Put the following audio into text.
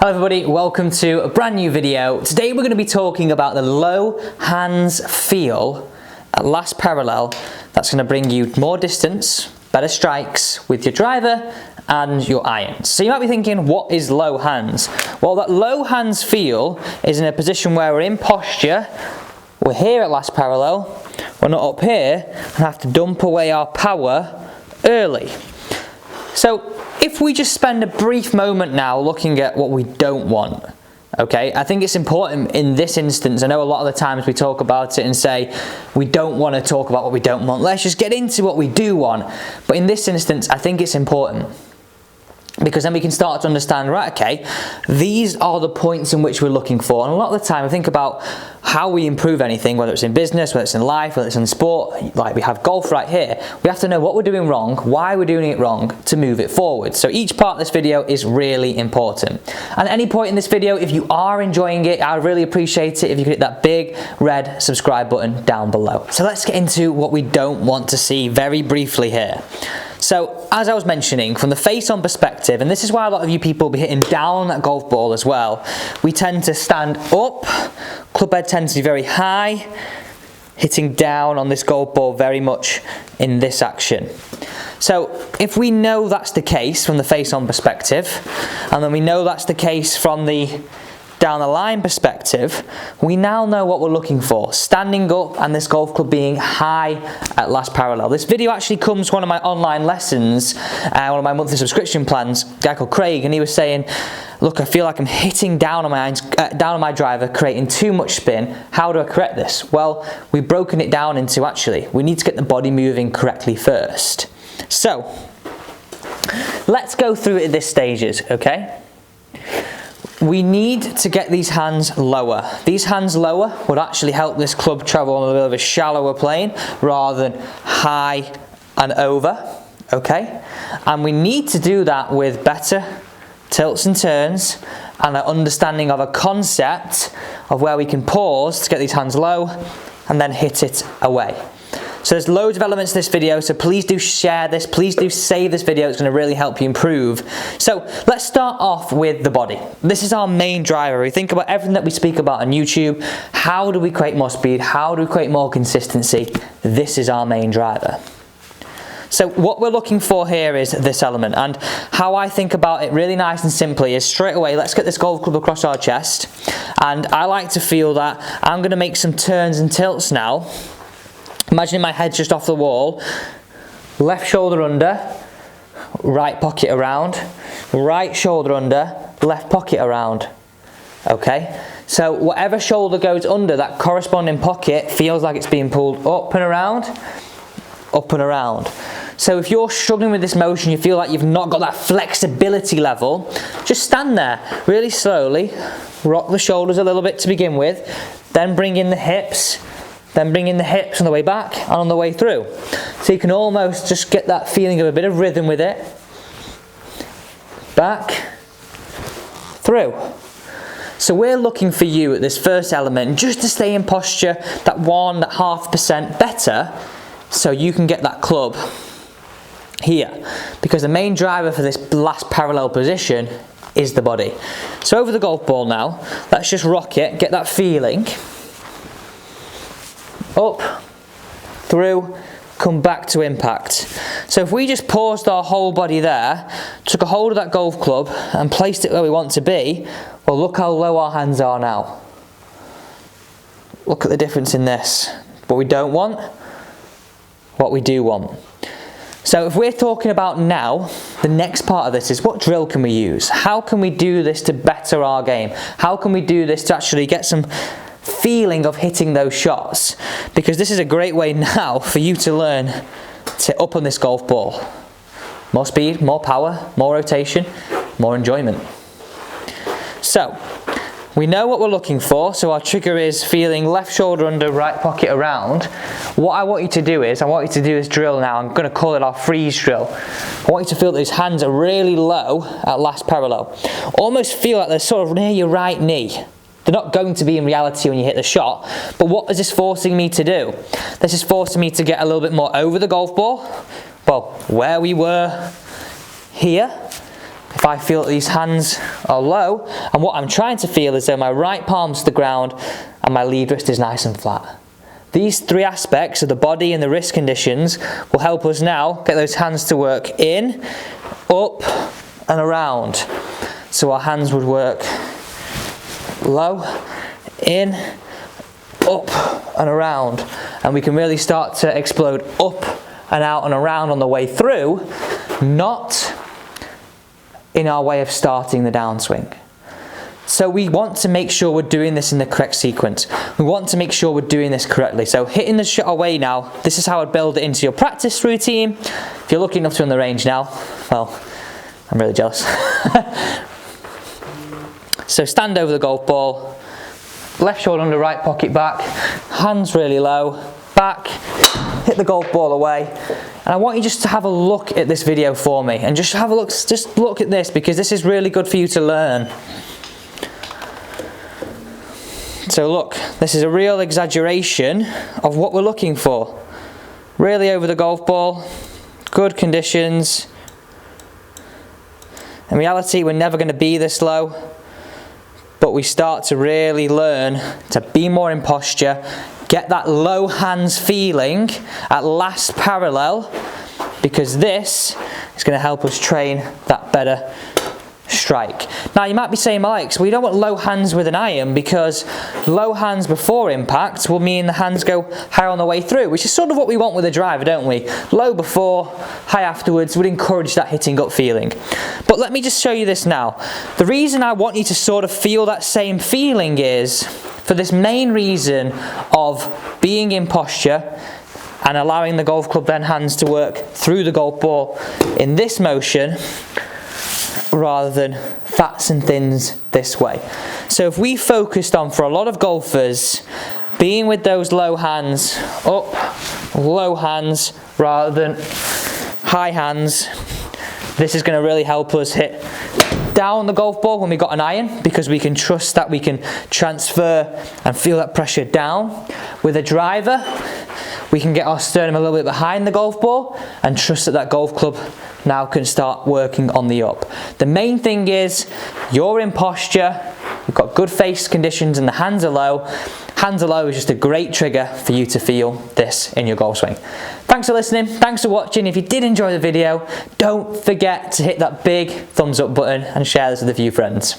Hello everybody, welcome to a brand new video. Today we're going to be talking about the low hands feel at last parallel that's going to bring you more distance, better strikes with your driver and your irons. So you might be thinking, what is low hands? Well, that low hands feel is in a position where we're in posture, we're here at last parallel, we're not up here and have to dump away our power early. So if we just spend a brief moment now looking at what we don't want, okay, I think it's important in this instance. I know a lot of the times we talk about it and say we don't want to talk about what we don't want. Let's just get into what we do want. But in this instance, I think it's important, because then we can start to understand, right, okay, these are the points in which we're looking for. And a lot of the time I think about how we improve anything, whether it's in business, whether it's in life, whether it's in sport, like we have golf right here. We have to know what we're doing wrong, why we're doing it wrong, to move it forward. So each part of this video is really important. And at any point in this video, if you are enjoying it, I'd really appreciate it if you could hit that big red subscribe button down below. So let's get into what we don't want to see very briefly here. So, as I was mentioning, from the face-on perspective, and this is why a lot of you people will be hitting down that golf ball as well, we tend to stand up, club head tends to be very high, hitting down on this golf ball very much in this action. So, if we know that's the case from the face-on perspective, and then we know that's the case from the down the line perspective, we now know what we're looking for. Standing up and this golf club being high at last parallel. This video actually comes from one of my online lessons, one of my monthly subscription plans, a guy called Craig, and he was saying, look, I feel like I'm hitting down on my driver, creating too much spin. How do I correct this? Well, we've broken it down into actually, we need to get the body moving correctly first. So, let's go through it at this stages, okay? We need to get these hands lower. These hands lower would actually help this club travel on a bit of a shallower plane rather than high and over, okay? And we need to do that with better tilts and turns and an understanding of a concept of where we can pause to get these hands low and then hit it away. So there's loads of elements to this video, so please do share this, please do save this video, it's going to really help you improve. So let's start off with the body. This is our main driver. We think about everything that we speak about on YouTube. How do we create more speed? How do we create more consistency? This is our main driver. So what we're looking for here is this element, and how I think about it really nice and simply is straight away, let's get this golf club across our chest, and I like to feel that I'm going to make some turns and tilts now. Imagining my head's just off the wall, left shoulder under, right pocket around, right shoulder under, left pocket around, okay? So whatever shoulder goes under, that corresponding pocket feels like it's being pulled up and around, up and around. So if you're struggling with this motion, you feel like you've not got that flexibility level, just stand there really slowly, rock the shoulders a little bit to begin with, then bring in the hips, then bring in the hips on the way back and on the way through. So you can almost just get that feeling of a bit of rhythm with it. Back, through. So we're looking for you at this first element just to stay in posture, that 1.5% better, so you can get that club here. Because the main driver for this last parallel position is the body. So over the golf ball now, let's just rock it, get that feeling. Up, through, come back to impact. So if we just paused our whole body there, took a hold of that golf club and placed it where we want to be, well, look how low our hands are now. Look at the difference in this. What we don't want, what we do want. So if we're talking about now, the next part of this is what drill can we use? How can we do this to better our game? How can we do this to actually get some feeling of hitting those shots? Because this is a great way now for you to learn to up on this golf ball. More speed, more power, more rotation, more enjoyment. So we know what we're looking for, so our trigger is feeling left shoulder under, right pocket around. What I want you to do is, I want you to do this drill now. I'm going to call it our freeze drill. I want you to feel that these hands are really low at last parallel. Almost feel like they're sort of near your right knee. They're not going to be in reality when you hit the shot, but what is this forcing me to do? This is forcing me to get a little bit more over the golf ball. Well, where we were here, if I feel that these hands are low, and what I'm trying to feel is that my right palm's to the ground and my lead wrist is nice and flat. These three aspects of the body and the wrist conditions will help us now get those hands to work in, up and around. So our hands would work low, in, up and around. And we can really start to explode up and out and around on the way through, not in our way of starting the downswing. So we want to make sure we're doing this in the correct sequence. We want to make sure we're doing this correctly. So hitting the shot away now, this is how I'd build it into your practice routine. If you're lucky enough to be on the range now, well, I'm really jealous. So stand over the golf ball, left shoulder under right pocket back, hands really low, back, hit the golf ball away. And I want you just to have a look at this video for me and just have a look, just look at this, because this is really good for you to learn. So look, this is a real exaggeration of what we're looking for. Really over the golf ball, good conditions. In reality, we're never going to be this low, but we start to really learn to be more in posture, get that low hands feeling at last parallel, because this is going to help us train that better strike. Now you might be saying, Alex, we don't want low hands with an iron, because low hands before impact will mean the hands go high on the way through, which is sort of what we want with a driver, don't we? Low before, high afterwards would encourage that hitting gut feeling. But let me just show you this now. The reason I want you to sort of feel that same feeling is for this main reason of being in posture and allowing the golf club then hands to work through the golf ball in this motion, rather than fats and thins this way. So if we focused on, for a lot of golfers, being with those low hands, up, low hands, rather than high hands, this is going to really help us hit down the golf ball when we've got an iron, because we can trust that we can transfer and feel that pressure down. With a driver, we can get our sternum a little bit behind the golf ball and trust that that golf club now can start working on the up. The main thing is you're in posture, you've got good face conditions and the hands are low. Hands are low is just a great trigger for you to feel this in your golf swing. Thanks for listening, thanks for watching. If you did enjoy the video, don't forget to hit that big thumbs up button and share this with a few friends.